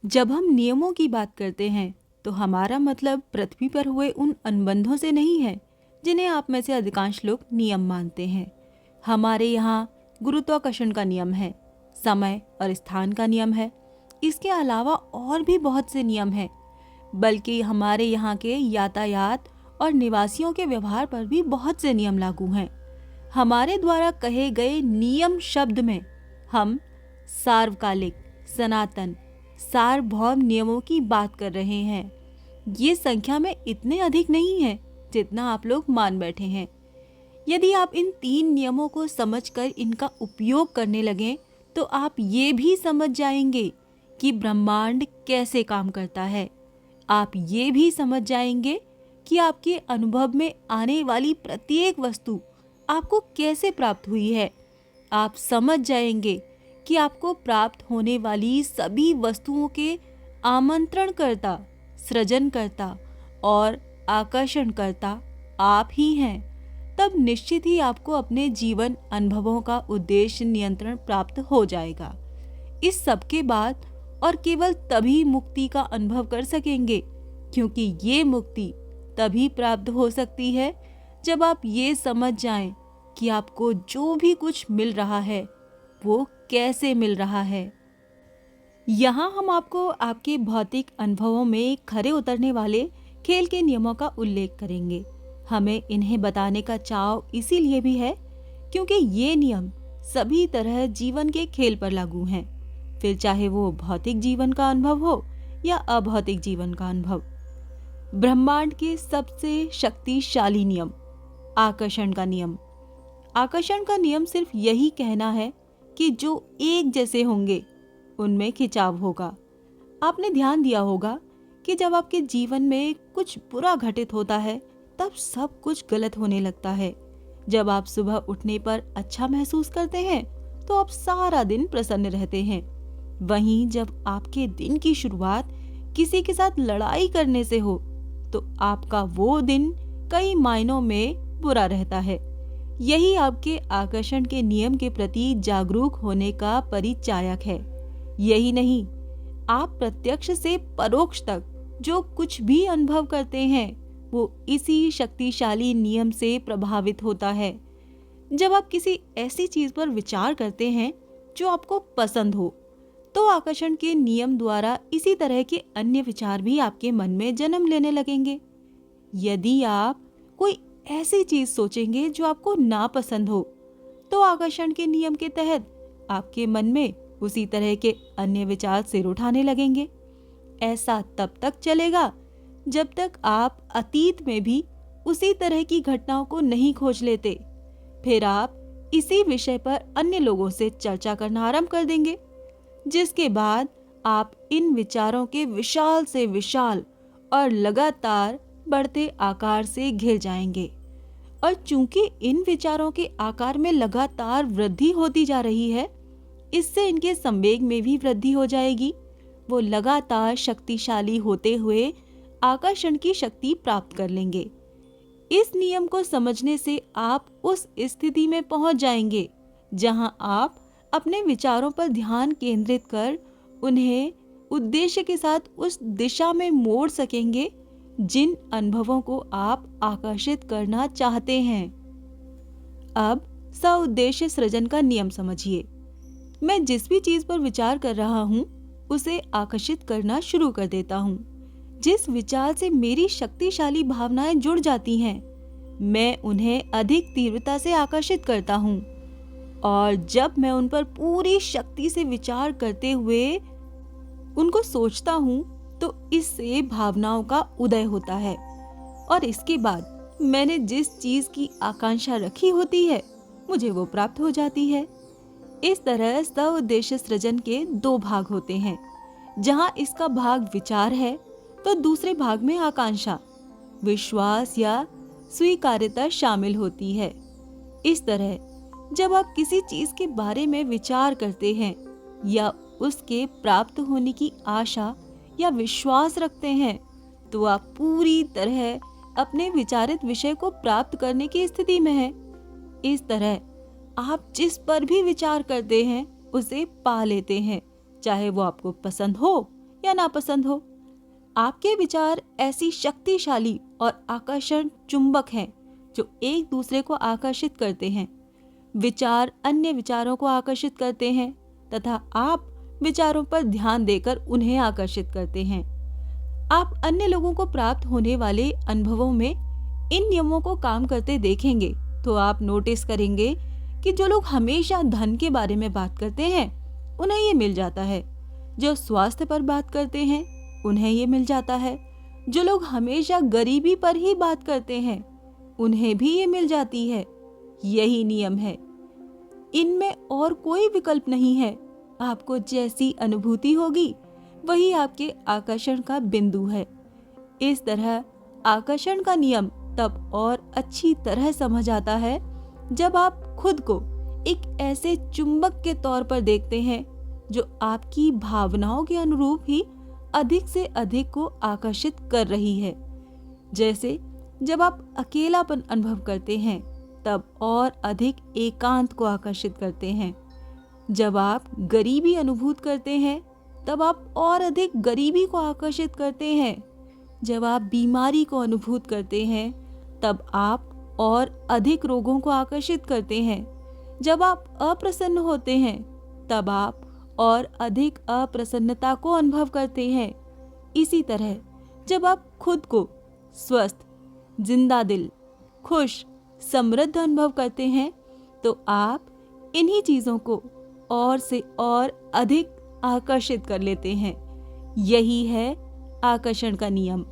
जब हम नियमों की बात करते हैं तो हमारा मतलब पृथ्वी पर हुए उन अनुबंधों से नहीं है जिन्हें आप में से अधिकांश लोग नियम मानते हैं। हमारे यहाँ गुरुत्वाकर्षण का नियम है, समय और स्थान का नियम है। इसके अलावा और भी बहुत से नियम हैं। बल्कि हमारे यहाँ के यातायात और निवासियों के व्यवहार पर भी बहुत से नियम लागू हैं। हमारे द्वारा कहे गए नियम शब्द में हम सार्वकालिक, सनातन, सार्वभौम नियमों की बात कर रहे हैं। ये संख्या में इतने अधिक नहीं है जितना आप लोग मान बैठे हैं। यदि आप इन 3 नियमों को समझकर इनका उपयोग करने लगें तो आप ये भी समझ जाएंगे कि ब्रह्मांड कैसे काम करता है। आप ये भी समझ जाएंगे कि आपके अनुभव में आने वाली प्रत्येक वस्तु आपको कैसे प्राप्त हुई है। आप समझ जाएंगे कि आपको प्राप्त होने वाली सभी वस्तुओं के आमंत्रणकर्ता, सृजनकर्ता और आकर्षणकर्ता आप ही हैं। तब निश्चित ही आपको अपने जीवन अनुभवों का उद्देश्य नियंत्रण प्राप्त हो जाएगा। इस सब के बाद और केवल तभी मुक्ति का अनुभव कर सकेंगे, क्योंकि ये मुक्ति तभी प्राप्त हो सकती है जब आप ये समझ जाएं कि आपको जो भी कुछ मिल रहा है वो कैसे मिल रहा है। यहाँ हम आपको आपके भौतिक अनुभवों में खरे उतरने वाले खेल के नियमों का उल्लेख करेंगे। हमें इन्हें बताने का चाव इसीलिए भी है क्योंकि ये नियम सभी तरह जीवन के खेल पर लागू हैं, फिर चाहे वो भौतिक जीवन का अनुभव हो या अभौतिक जीवन का अनुभव। ब्रह्मांड के सबसे शक्तिशाली नियम, आकर्षण का नियम। आकर्षण का नियम सिर्फ यही कहना है कि जो एक जैसे होंगे उनमें खिंचाव होगा। आपने ध्यान दिया होगा कि जब आपके जीवन में कुछ बुरा घटित होता है तब सब कुछ गलत होने लगता है। जब आप सुबह उठने पर अच्छा महसूस करते हैं तो आप सारा दिन प्रसन्न रहते हैं। वहीं जब आपके दिन की शुरुआत किसी के साथ लड़ाई करने से हो तो आपका वो दिन कई मायनों में बुरा रहता है। यही आपके आकर्षण के नियम के प्रति जागरूक होने का परिचायक है। यही नहीं, आप प्रत्यक्ष से परोक्ष तक जो कुछ भी अनुभव करते हैं वो इसी शक्तिशाली नियम से प्रभावित होता है। जब आप किसी ऐसी चीज पर विचार करते हैं जो आपको पसंद हो तो आकर्षण के नियम द्वारा इसी तरह के अन्य विचार भी आपके मन में जन्म लेने लगेंगे। यदि आप कोई ऐसी चीज सोचेंगे जो आपको नापसंद हो तो आकर्षण के नियम के तहत आपके मन में उसी तरह के अन्य विचार सिर उठाने लगेंगे। ऐसा तब तक चलेगा जब तक आप अतीत में भी उसी तरह की घटनाओं को नहीं खोज लेते। फिर आप इसी विषय पर अन्य लोगों से चर्चा करना आरंभ कर देंगे, जिसके बाद आप इन विचारों के विशाल से विशाल और लगातार बढ़ते आकार से घिर जाएंगे। और चूंकि इन विचारों के आकार में लगातार वृद्धि होती जा रही है, इससे इनके संवेग में भी वृद्धि हो जाएगी। वो लगातार शक्तिशाली होते हुए आकर्षण की शक्ति प्राप्त कर लेंगे। इस नियम को समझने से आप उस स्थिति में पहुंच जाएंगे जहां आप अपने विचारों पर ध्यान केंद्रित कर उन्हें उद्देश्य के साथ उस दिशा में मोड़ सकेंगे जिन अनुभवों को आप आकर्षित करना चाहते हैं। अब सउद्देश्य सृजन का नियम समझिए। मैं जिस भी चीज पर विचार कर रहा हूँ उसे आकर्षित करना शुरू कर देता हूँ। जिस विचार से मेरी शक्तिशाली भावनाएं जुड़ जाती हैं, मैं उन्हें अधिक तीव्रता से आकर्षित करता हूँ। और जब मैं उन पर पूरी शक्ति से विचार करते हुए उनको सोचता हूँ तो इससे भावनाओं का उदय होता है और इसके बाद मैंने जिस चीज की आकांक्षा रखी होती है मुझे वो प्राप्त हो जाती है। इस तरह सउद्देश्य सृजन के 2 भाग होते हैं। जहाँ इसका भाग विचार है तो दूसरे भाग में आकांक्षा, विश्वास या स्वीकार्यता शामिल होती है। इस तरह जब आप किसी चीज के बारे में विचार करते हैं या उसके प्राप्त होने की आशा या विश्वास रखते हैं तो आप पूरी तरह अपने विचारित विषय को प्राप्त करने की स्थिति में हैं। इस तरह आप जिस पर भी विचार करते हैं उसे पा लेते हैं, चाहे वो आपको पसंद हो या नापसंद हो। आपके विचार ऐसी शक्तिशाली और आकर्षण चुंबक हैं जो एक दूसरे को आकर्षित करते हैं। विचार अन्य विचारों को आकर्षित करते हैं तथा आप विचारों पर ध्यान देकर उन्हें आकर्षित करते हैं। आप अन्य लोगों को प्राप्त होने वाले अनुभवों में इन नियमों को काम करते देखेंगे तो आप नोटिस करेंगे कि जो लोग हमेशा धन के बारे में बात करते हैं उन्हें ये मिल जाता है। जो स्वास्थ्य पर बात करते हैं उन्हें ये मिल जाता है। जो लोग हमेशा गरीबी पर ही बात करते हैं उन्हें भी ये मिल जाती है। यही नियम है, इनमें और कोई विकल्प नहीं है। आपको जैसी अनुभूति होगी वही आपके आकर्षण का बिंदु है। इस तरह आकर्षण का नियम तब और अच्छी तरह समझ आता है जब आप खुद को एक ऐसे चुंबक के तौर पर देखते हैं जो आपकी भावनाओं के अनुरूप ही अधिक से अधिक को आकर्षित कर रही है। जैसे जब आप अकेलापन अनुभव करते हैं तब और अधिक एकांत को आकर्षित करते हैं। जब आप गरीबी अनुभूत करते हैं तब आप और अधिक गरीबी को आकर्षित करते हैं। जब आप बीमारी को अनुभूत करते हैं तब आप और अधिक रोगों को आकर्षित करते हैं। जब आप अप्रसन्न होते हैं तब आप और अधिक अप्रसन्नता को अनुभव करते हैं। इसी तरह जब आप खुद को स्वस्थ, जिंदा दिल, खुश, समृद्ध अनुभव करते हैं तो आप इन्हीं चीजों को और से और अधिक आकर्षित कर लेते हैं। यही है आकर्षण का नियम।